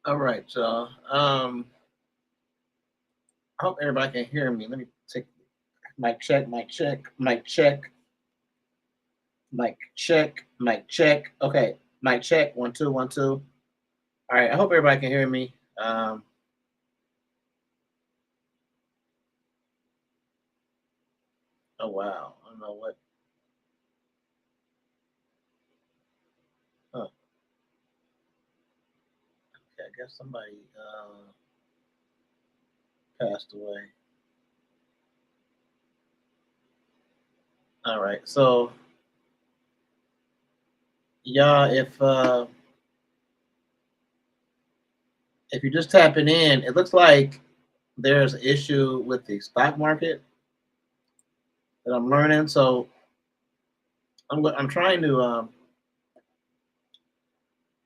All right, y'all. I hope everybody can hear me. Let me take mic check, mic check, mic check, mic check, mic check. Okay, mic check. 1 2 1 2. All right. I hope everybody can hear me. Oh wow. I don't know what. Huh, okay, I guess somebody passed away. All right. So yeah, if you're just tapping in, it looks like there's an issue with the stock market that I'm learning. So I'm trying to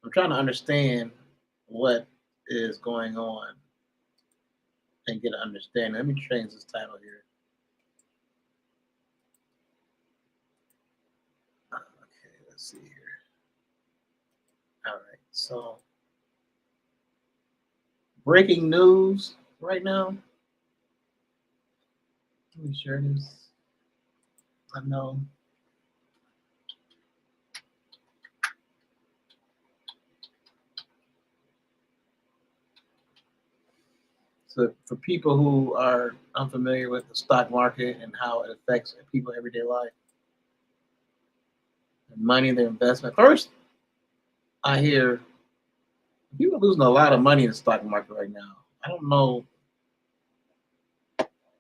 I'm trying to understand what is going on and get an understanding. Let me change this title here. Okay, let's see here. All right, so breaking news right now. Let me share this. I know. So for people who are unfamiliar with the stock market and how it affects people's everyday life, and money, their investment. First, I hear people are losing a lot of money in the stock market right now. I don't know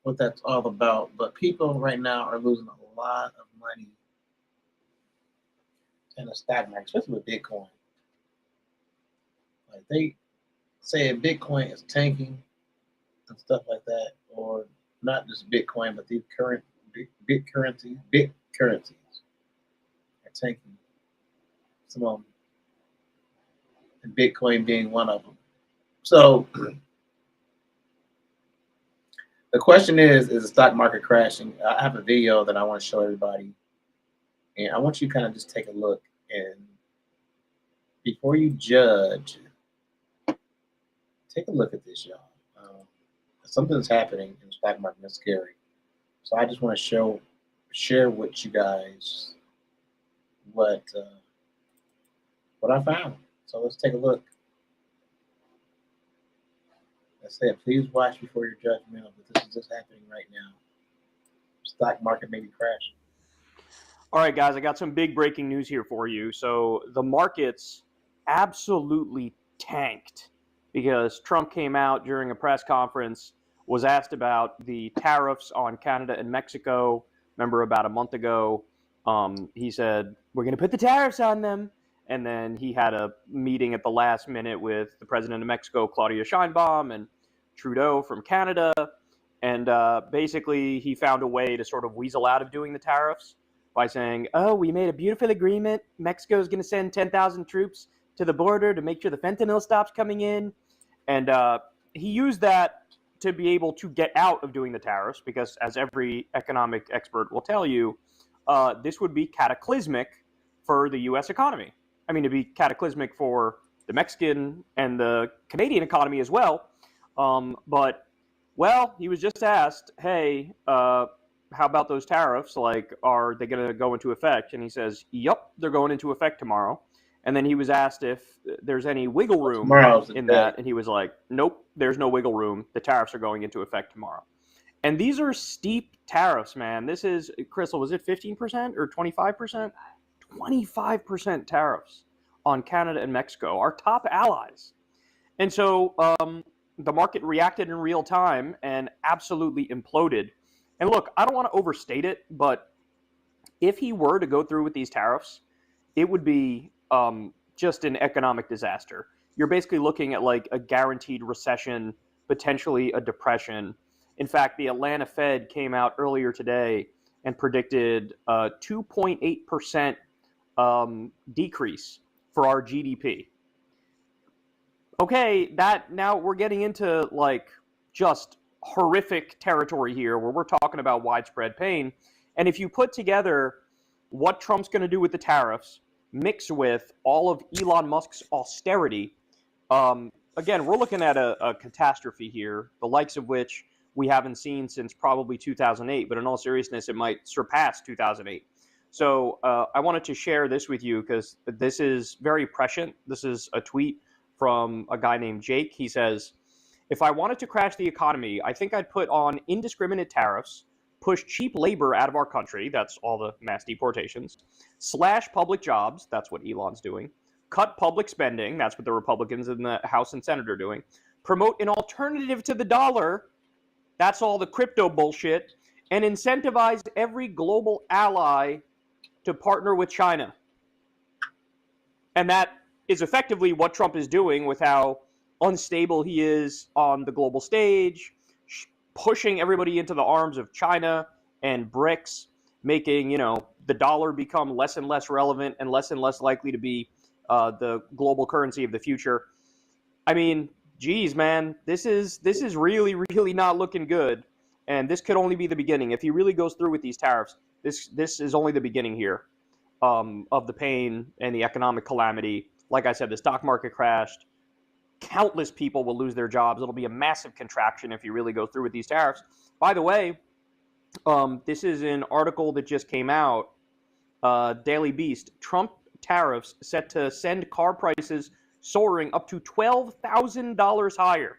what that's all about, but people right now are losing a lot of money in the stock market, especially with Bitcoin. Like they say Bitcoin is tanking and stuff like that, or not just Bitcoin, but these current big currencies are tanking. Some of them, and Bitcoin being one of them. So the question is the stock market crashing? I have a video that I want to show everybody, and I want you to kind of just take a look and before you judge, take a look at this, y'all. Something's happening in the stock market that's scary. So I just want to share with you guys what what I found. So let's take a look. I said, please watch before you're judgmental, but this is just happening right now. Stock market may be crashing. All right, guys, I got some big breaking news here for you. So the markets absolutely tanked because Trump came out during a press conference, was asked about the tariffs on Canada and Mexico. Remember, about a month ago, he said, "We're going to put the tariffs on them." And then he had a meeting at the last minute with the president of Mexico, Claudia Sheinbaum, and Trudeau from Canada. And basically, he found a way to sort of weasel out of doing the tariffs by saying, "Oh, we made a beautiful agreement. Mexico is going to send 10,000 troops to the border to make sure the fentanyl stops coming in." And he used that to be able to get out of doing the tariffs because, as every economic expert will tell you, this would be cataclysmic for the U.S. economy. I mean, it'd be cataclysmic for the Mexican and the Canadian economy as well. But, well, he was just asked, hey, how about those tariffs? Like, are they going to go into effect? And he says, yep, they're going into effect tomorrow. And then he was asked if there's any wiggle Well, room tomorrow's the in day. that. And he was like, nope, there's no wiggle room. The tariffs are going into effect tomorrow. And these are steep tariffs, man. This is, Crystal, was it 15% or 25%? 25% tariffs on Canada and Mexico, our top allies. And so the market reacted in real time and absolutely imploded. And look, I don't want to overstate it, but if he were to go through with these tariffs, it would be just an economic disaster. You're basically looking at like a guaranteed recession, potentially a depression. In fact, the Atlanta Fed came out earlier today and predicted a 2.8% decrease for our GDP. Okay, that now we're getting into like just horrific territory here where we're talking about widespread pain. And if you put together what Trump's going to do with the tariffs, mixed with all of Elon Musk's austerity, again, we're looking at a catastrophe here, the likes of which we haven't seen since probably 2008, but in all seriousness, it might surpass 2008. So I wanted to share this with you because this is very prescient. This is a tweet from a guy named Jake. He says, if I wanted to crash the economy, I think I'd put on indiscriminate tariffs, push cheap labor out of our country, that's all the mass deportations, slash public jobs, that's what Elon's doing, cut public spending, that's what the Republicans in the House and Senate are doing, promote an alternative to the dollar, that's all the crypto bullshit, and incentivize every global ally to partner with China. And that is effectively what Trump is doing with how unstable he is on the global stage, pushing everybody into the arms of China and BRICS, making, the dollar become less and less relevant and less likely to be the global currency of the future. I mean, geez, man, this is really, really not looking good. And this could only be the beginning. If he really goes through with these tariffs, this is only the beginning here of the pain and the economic calamity. Like I said, the stock market crashed. Countless people will lose their jobs. It'll be a massive contraction if he really goes through with these tariffs. By the way, this is an article that just came out, Daily Beast. Trump tariffs set to send car prices soaring up to $12,000 higher.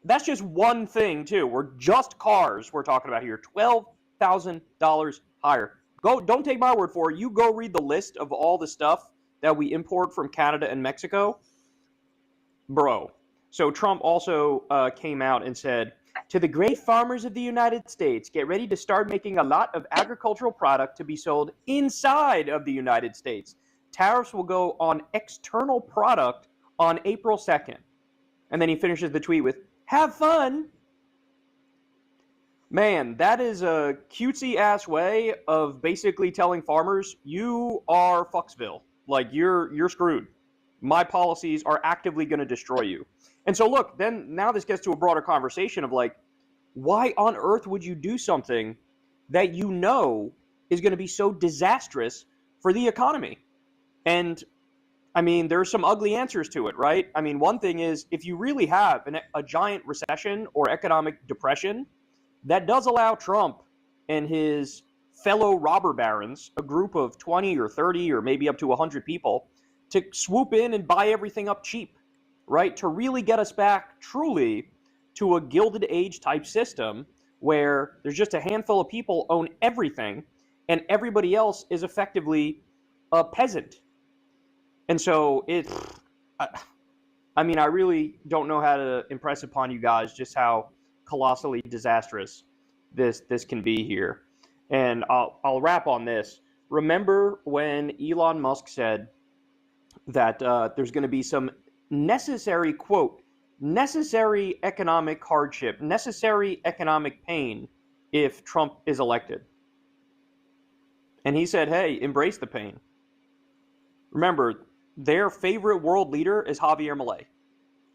That's just one thing, too. We're just cars we're talking about here. $12,000 higher. Don't take my word for it. You go read the list of all the stuff that we import from Canada and Mexico. Bro. So Trump also came out and said, to the great farmers of the United States, get ready to start making a lot of agricultural product to be sold inside of the United States. Tariffs will go on external product on April 2nd. And then he finishes the tweet with, have fun. Man, that is a cutesy-ass way of basically telling farmers, you are Fucksville. Like, you're screwed. My policies are actively going to destroy you. And so look, now this gets to a broader conversation of like, why on earth would you do something that you know is going to be so disastrous for the economy? And I mean, there's some ugly answers to it, right? I mean, one thing is if you really have a giant recession or economic depression, that does allow Trump and his fellow robber barons, a group of 20 or 30 or maybe up to 100 people, to swoop in and buy everything up cheap, right? To really get us back truly to a Gilded Age type system where there's just a handful of people own everything and everybody else is effectively a peasant. And so I mean, I really don't know how to impress upon you guys just how colossally disastrous this can be here. And I'll wrap on this. Remember when Elon Musk said that there's going to be some necessary, quote, necessary economic hardship, necessary economic pain if Trump is elected? And he said, hey, embrace the pain. Remember, their favorite world leader is Javier Milei,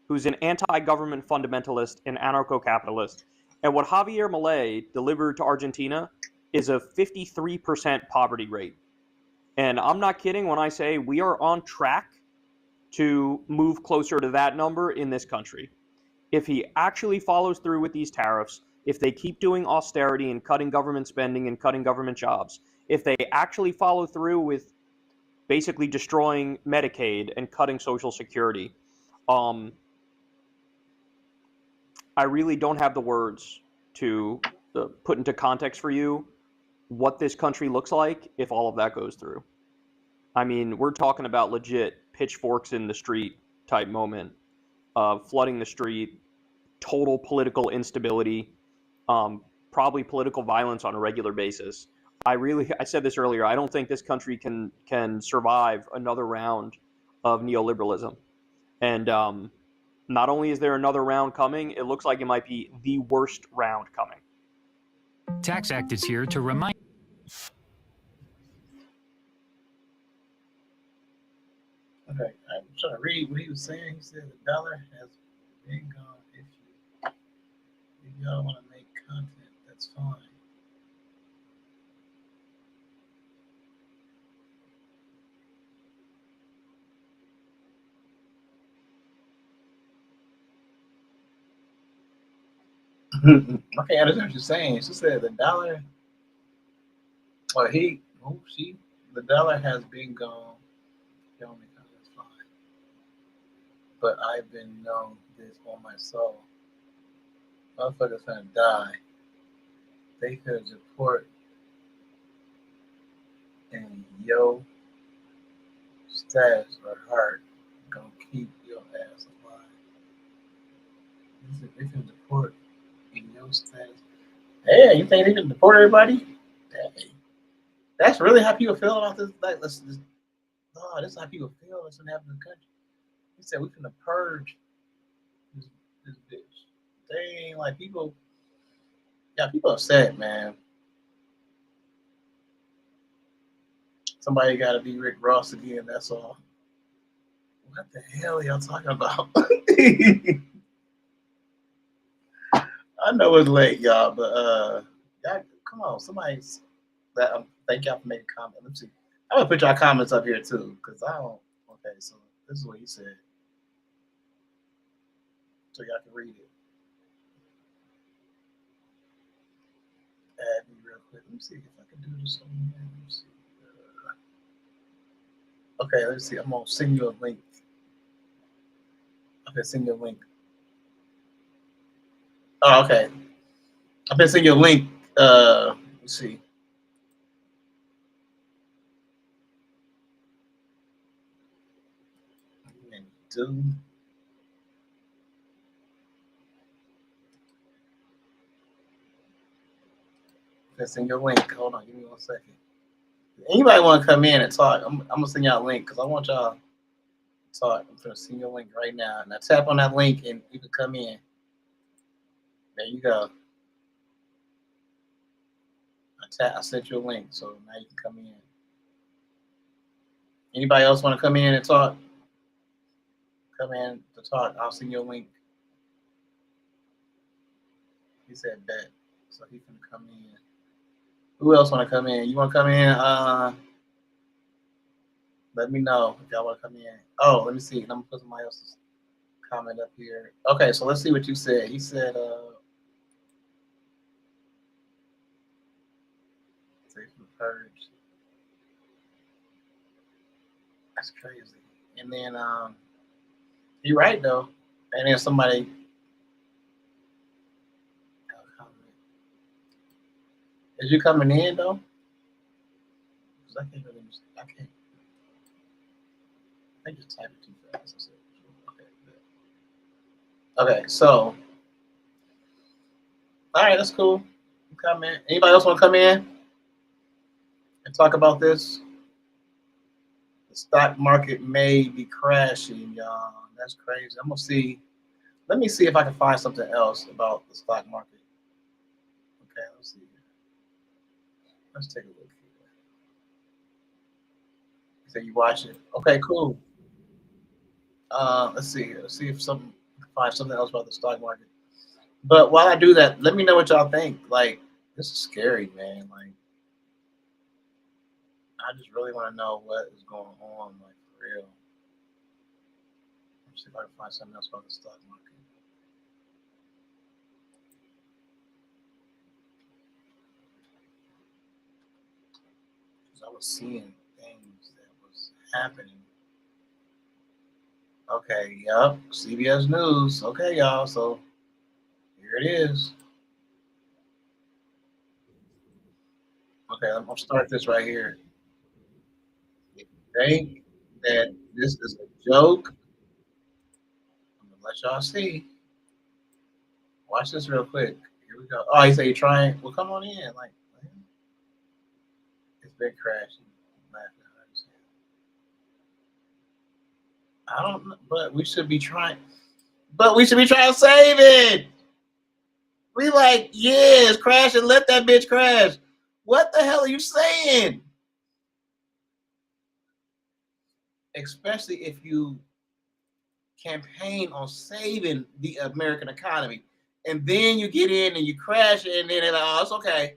who's an anti-government fundamentalist and anarcho-capitalist. And what Javier Milei delivered to Argentina is a 53% poverty rate. And I'm not kidding when I say we are on track to move closer to that number in this country. If he actually follows through with these tariffs, if they keep doing austerity and cutting government spending and cutting government jobs, if they actually follow through with basically destroying Medicaid and cutting Social Security, I really don't have the words to put into context for you what this country looks like if all of that goes through. I mean, we're talking about legit pitchforks in the street type moment, flooding the street, total political instability, probably political violence on a regular basis. I said this earlier, I don't think this country can survive another round of neoliberalism. And not only is there another round coming, it looks like it might be the worst round coming. Tax Act is here to remind. Okay, I'm trying to read what he was saying. He said the dollar has been gone. If y'all want to make content, that's fine. Okay, I understand what you're saying. She said the dollar, or the dollar has been gone. Don't make that's fine. But I've been known this on my soul. Motherfuckers gonna die. They could deport and yo status or heart gonna keep your ass alive. They can deport in your status. Hey, you think they can deport everybody? Hey, that's really how people feel about this. Like, oh, this is how people feel. That's what happened in the country. He said we finna purge this bitch. They ain't like people. Yeah, people upset, man. Somebody got to be Rick Ross again. That's all. What the hell are y'all talking about? I know it's late, y'all, but y'all, come on, somebody's that. Thank y'all for making a comment. Let's see. I'm gonna put y'all comments up here too, cause I don't. Okay, so this is what he said, so y'all can read it. Add me real quick. Let me see if I can do this on here. Let me see. Okay, let's see. I'm gonna send you a link. Okay, send you a link. Oh, okay. I'm gonna send you a link. Let's see. Do. Let's send you a link. Hold on, give me 1 second. Anybody want to come in and talk? I'm gonna send y'all a link because I want y'all to talk. I'm gonna send you a link right now. Now tap on that link and you can come in. There you go. I sent you a link, so now you can come in. Anybody else want to come in and talk? Come in to talk. I'll send you a link. He said bet, so he can come in. Who else want to come in? You want to come in? Let me know if y'all want to come in. Oh, let me see. I'm gonna put somebody else's comment up here. Okay, so let's see what you said. He said, purge. That's crazy. And then you're right though. And then somebody is you coming in though? I can't really I can't. I just type it too fast. Okay, so all right, that's cool. Come in. Anybody else want to come in and talk about this? The stock market may be crashing, y'all. That's crazy. I'm gonna see. Let me see if I can find something else about the stock market. Okay, let's see. Let's take a look here. So you watch it. Okay, cool. Let's see here. Let's see if find something else about the stock market. But while I do that, let me know what y'all think. Like, this is scary, man. Like, I just really want to know what is going on, like for real. Let's see if I can find something else about the stock market. Because I was seeing things that was happening. Okay, yep, CBS News. Okay, y'all, so here it is. Okay, I'm gonna start this right here. If you think that this is a joke, I'm gonna let y'all see. Watch this real quick. Here we go. Oh, you say you're trying? Well, come on in. Like, it's been crashing. I don't know, but we should be trying. But we should be trying to save it. We like, yeah, it's crashing. Let that bitch crash. What the hell are you saying? Especially if you campaign on saving the American economy, and then you get in and you crash it, and then they're like, oh, it's okay.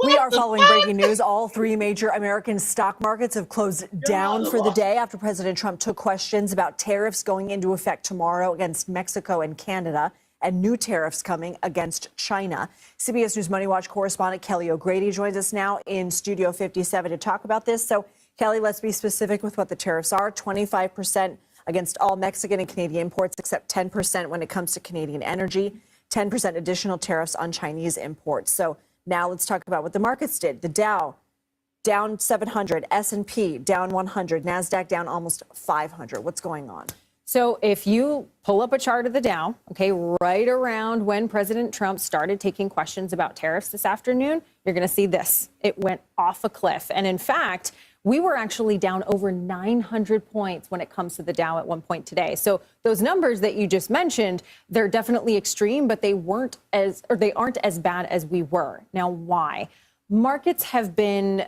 We are following breaking news. All three major American stock markets have closed down for the day after President Trump took questions about tariffs going into effect tomorrow against Mexico and Canada. and new tariffs coming against China. CBS News Money Watch correspondent Kelly O'Grady joins us now in Studio 57 to talk about this. So, Kelly, let's be specific with what the tariffs are. 25% against all Mexican and Canadian imports, except 10% when it comes to Canadian energy, 10% additional tariffs on Chinese imports. So now let's talk about what the markets did. The Dow down 700, S&P down 100, NASDAQ down almost 500. What's going on? So if you pull up a chart of the Dow, okay, right around when President Trump started taking questions about tariffs this afternoon, you're going to see this. It went off a cliff. And in fact, we were actually down over 900 points when it comes to the Dow at one point today. So those numbers that you just mentioned, they're definitely extreme, but they aren't as bad as we were. Now, why? Markets have been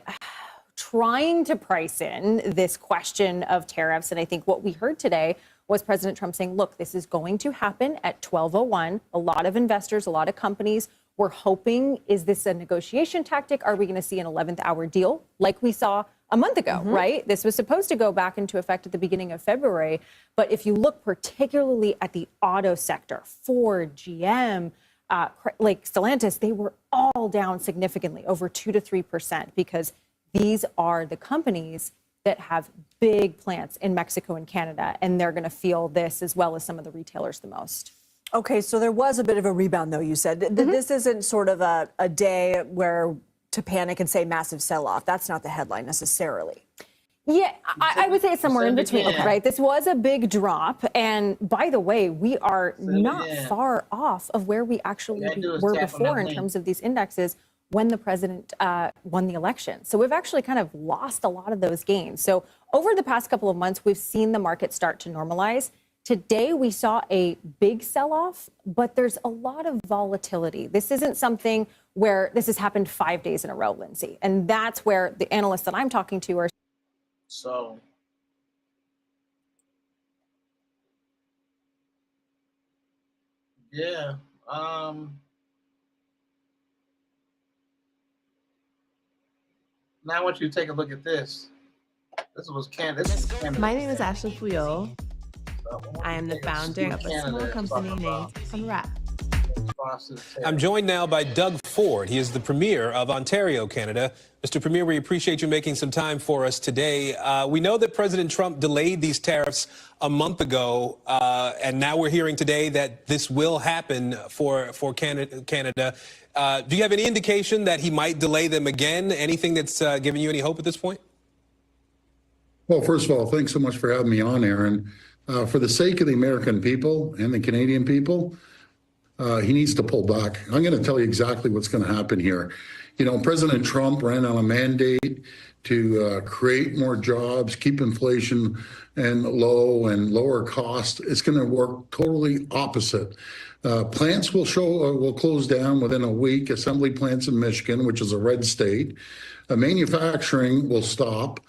trying to price in this question of tariffs. And I think what we heard today was President Trump saying, look, this is going to happen at 12:01. A lot of investors, a lot of companies were hoping, is this a negotiation tactic? Are we going to see an 11th hour deal like we saw a month ago, right? This was supposed to go back into effect at the beginning of February. But if you look particularly at the auto sector, Ford, GM, like Stellantis, they were all down significantly, over 2 to 3%, because these are the companies that have big plants in Mexico and Canada, and they're going to feel this as well as some of the retailers the most. Okay, so there was a bit of a rebound, though, you said. This isn't sort of a day where to panic and say massive sell-off. That's not the headline necessarily. Yeah, I would say it's somewhere in between, right? This was a big drop. And by the way, we are not far off of where we actually were before in terms of these indexes when the president won the election. So we've actually kind of lost a lot of those gains. So over the past couple of months, we've seen the market start to normalize. Today, we saw a big sell-off, but there's a lot of volatility. This isn't something where this has happened 5 days in a row, Lindsay. And that's where the analysts that I'm talking to are. So, yeah. Now I want you to take a look at this. This was Canada. My name is Ashley Puyol. I am the founder of a small company named Unwrap. I'm joined now by Doug Ford. He is the Premier of Ontario, Canada. Mr. Premier, we appreciate you making some time for us today. We know that President Trump delayed these tariffs a month ago, and now we're hearing today that this will happen for Canada. Do you have any indication that he might delay them again? Anything that's giving you any hope at this point? Well, first of all, thanks so much for having me on, Aaron. For the sake of the American people and the Canadian people, he needs to pull back. I'm going to tell you exactly what's going to happen here. You know, President Trump ran on a mandate to create more jobs, keep inflation and low and lower cost. It's going to work totally opposite. Plants will close down within a week. Assembly plants in Michigan, which is a red state. Manufacturing will stop.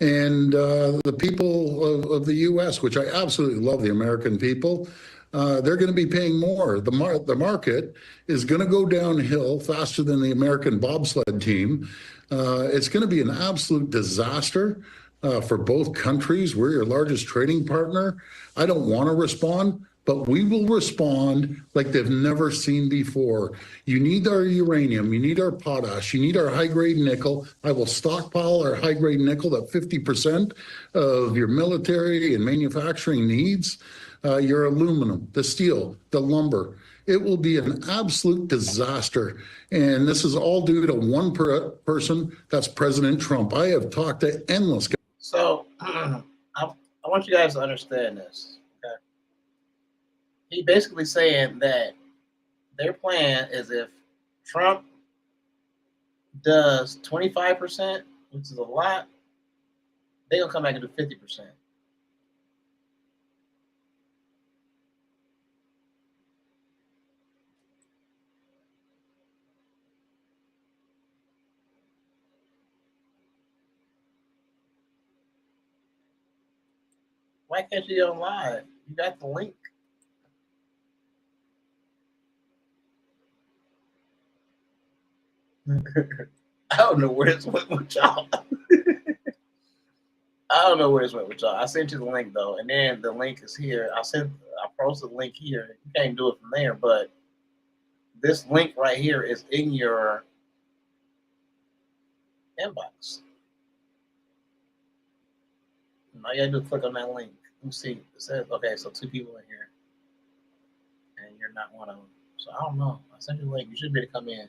And the people of the U.S., which I absolutely love, the American people, they're going to be paying more. The market is going to go downhill faster than the American bobsled team. It's going to be an absolute disaster for both countries. We're your largest trading partner. I don't want to respond, but we will respond like they've never seen before. You need our uranium, you need our potash, you need our high-grade nickel. I will stockpile our high-grade nickel at 50% of your military and manufacturing needs. Your aluminum, the steel, the lumber. It will be an absolute disaster. And this is all due to one person, that's President Trump. I have talked to endless guys. So I want you guys to understand this. Okay? He basically saying that their plan is if Trump does 25%, which is a lot, they're going to come back and do 50%. Why can't you go live? You got the link. I don't know where this went with y'all. I don't know where this went with y'all. I sent you the link though, and then the link is here. I post a link here. You can't do it from there, but this link right here is in your inbox. All you gotta do is click on that link. Let me see. It says, okay, so 2 people in here, and you're not one of them. So I don't know. I sent you a link. You should be able to come in,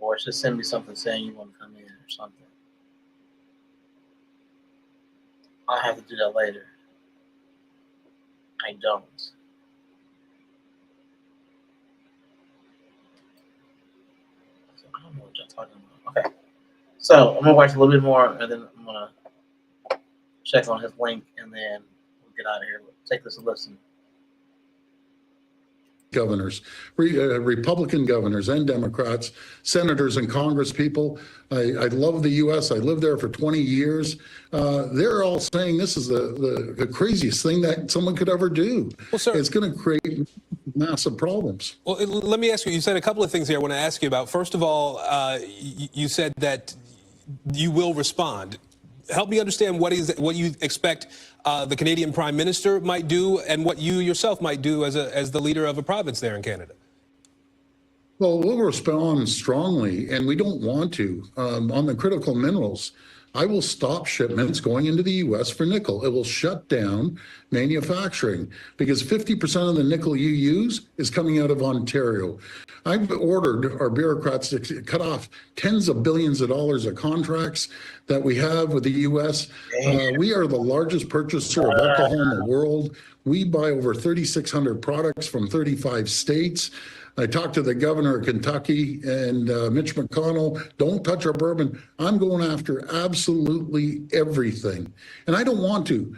or just send me something saying you want to come in or something. I'll have to do that later. I don't. So I don't know what y'all talking about. Okay. So I'm gonna watch a little bit more, and then I'm gonna check on his link, and then we'll get out of here. Take this a listen. Governors, Republican governors and Democrats, senators and Congress people. I love the U.S. I lived there for 20 years. They're all saying this is the craziest thing that someone could ever do. Well, sir, it's going to create massive problems. Well, let me ask you, you said a couple of things here I want to ask you about. First of all, you said that you will respond. Help me understand what you expect the Canadian Prime Minister might do and what you yourself might do as the leader of a province there in Canada. Well, we'll respond strongly, and we don't want to. On the critical minerals, I will stop shipments going into the U.S. for nickel. It will shut down manufacturing because 50% of the nickel you use is coming out of Ontario. I've ordered our bureaucrats to cut off tens of billions of dollars of contracts that we have with the U.S. We are the largest purchaser of alcohol in the world. We buy over 3,600 products from 35 states. I talked to the governor of Kentucky and Mitch McConnell. Don't touch our bourbon. I'm going after absolutely everything. And I don't want to.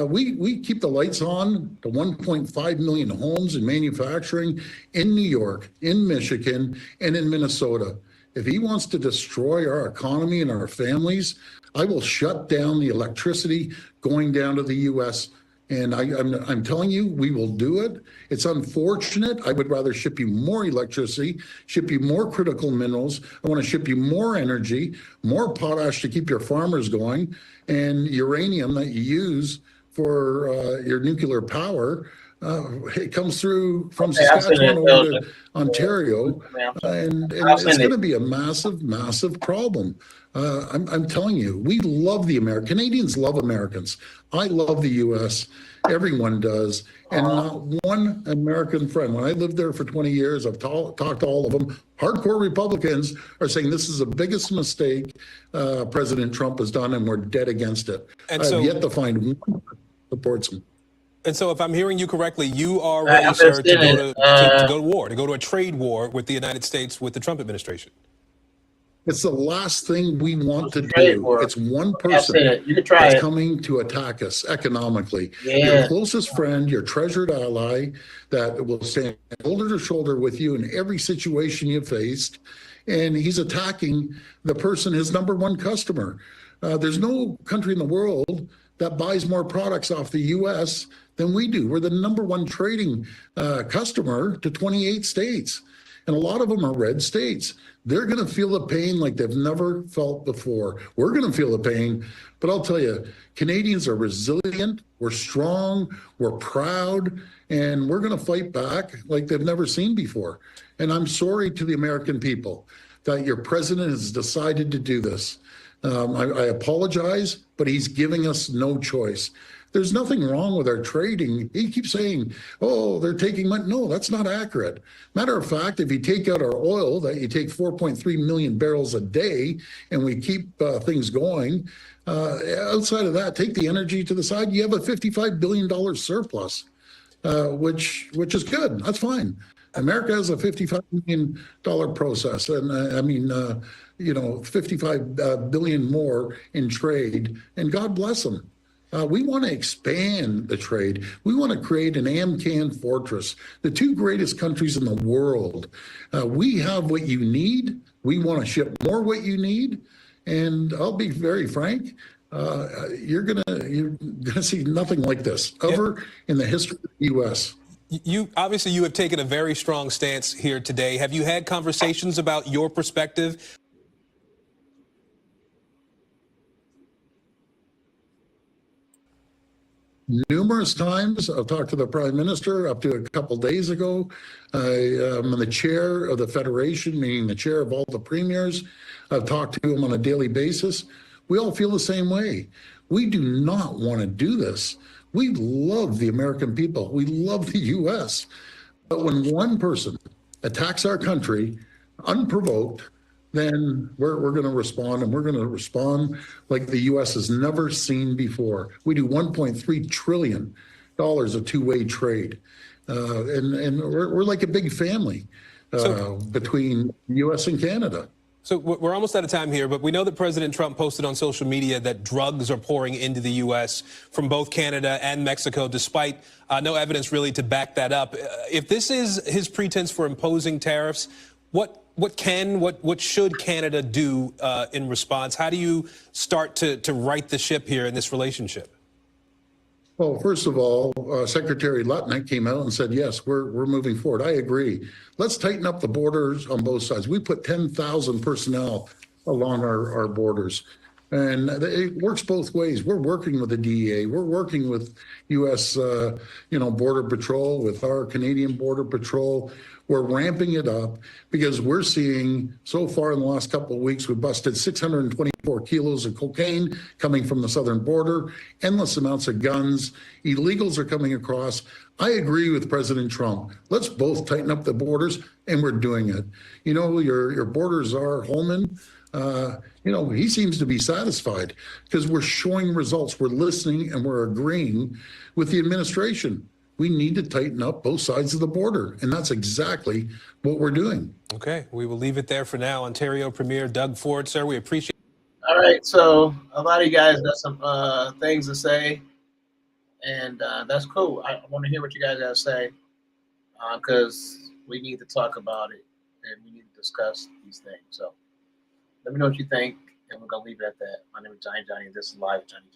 We keep the lights on to 1.5 million homes in manufacturing in New York, in Michigan, and in Minnesota. If he wants to destroy our economy and our families, I will shut down the electricity going down to the U.S. And I'm telling you, we will do it. It's unfortunate. I would rather ship you more electricity, ship you more critical minerals. I want to ship you more energy, more potash to keep your farmers going, and uranium that you use for your nuclear power. It comes through from Saskatchewan over to Ontario, and it's going to be a massive, massive problem. I'm telling you, we love the Canadians love Americans. I love the U.S. Everyone does. And not one American friend. When I lived there for 20 years, I've talked to all of them. Hardcore Republicans are saying this is the biggest mistake President Trump has done, and we're dead against it. And I've yet to find one who supports him. And so if I'm hearing you correctly, you are ready, sir, to go to war, to go to a trade war with the United States, with the Trump administration. It's the last thing we want to do. It's one person that's coming to attack us economically. Your closest friend, your treasured ally that will stand shoulder to shoulder with you in every situation you faced. And he's attacking the person, his number one customer. There's no country in the world that buys more products off the U.S. than we do. We're the number one trading customer to 28 states. And a lot of them are red states. They're going to feel the pain like they've never felt before. We're going to feel the pain. But I'll tell you, Canadians are resilient. We're strong. We're proud. And we're going to fight back like they've never seen before. And I'm sorry to the American people that your president has decided to do this. I apologize, but he's giving us no choice. There's nothing wrong with our trading. He keeps saying, oh, they're taking money. No, that's not accurate. Matter of fact, if you take out our oil, that you take 4.3 million barrels a day, and we keep things going, outside of that, take the energy to the side, you have a $55 billion surplus, which is good. That's fine. America has a $55 million process. And I mean, 55 billion more in trade, and God bless them. We want to expand the trade. We want to create an AMCAN fortress, the two greatest countries in the world. We have what you need. We want to ship more what you need. And I'll be very frank, you're gonna see nothing like this ever in the history of the U.S. You have taken a very strong stance here today. Have you had conversations about your perspective? numerous times. I've talked to the Prime Minister up to a couple days ago. I'm the chair of the Federation, meaning the chair of all the premiers. I've talked to him on a daily basis. We all feel the same way. We do not want to do this. We love the American people. We love the U.S. But when one person attacks our country unprovoked, then we're going to respond, and we're going to respond like the U.S. has never seen before. We do $1.3 trillion of two-way trade, and we're like a big family between U.S. and Canada. So we're almost out of time here, but we know that President Trump posted on social media that drugs are pouring into the U.S. from both Canada and Mexico, despite no evidence really to back that up. If this is his pretense for imposing tariffs, what should Canada do in response? How do you start to right the ship here in this relationship? Well, first of all, Secretary Lutnick came out and said, yes, we're moving forward. I agree. Let's tighten up the borders on both sides. We put 10,000 personnel along our borders, and it works both ways. We're working with the DEA. We're working with U.S. Border Patrol, with our Canadian Border Patrol. We're ramping it up because we're seeing, so far in the last couple of weeks, we've busted 624 kilos of cocaine coming from the southern border, endless amounts of guns, illegals are coming across. I agree with President Trump. Let's both tighten up the borders, and we're doing it. You know, your borders are Holman. He seems to be satisfied because we're showing results. We're listening and we're agreeing with the administration. We need to tighten up both sides of the border, and that's exactly what we're doing. Okay, we will leave it there for now. Ontario Premier Doug Ford, sir, we appreciate it. All right, so a lot of you guys got some things to say, and that's cool. I want to hear what you guys got to say because we need to talk about it, and we need to discuss these things. So let me know what you think, and we're going to leave it at that. My name is Johnny. This is Live with Johnny.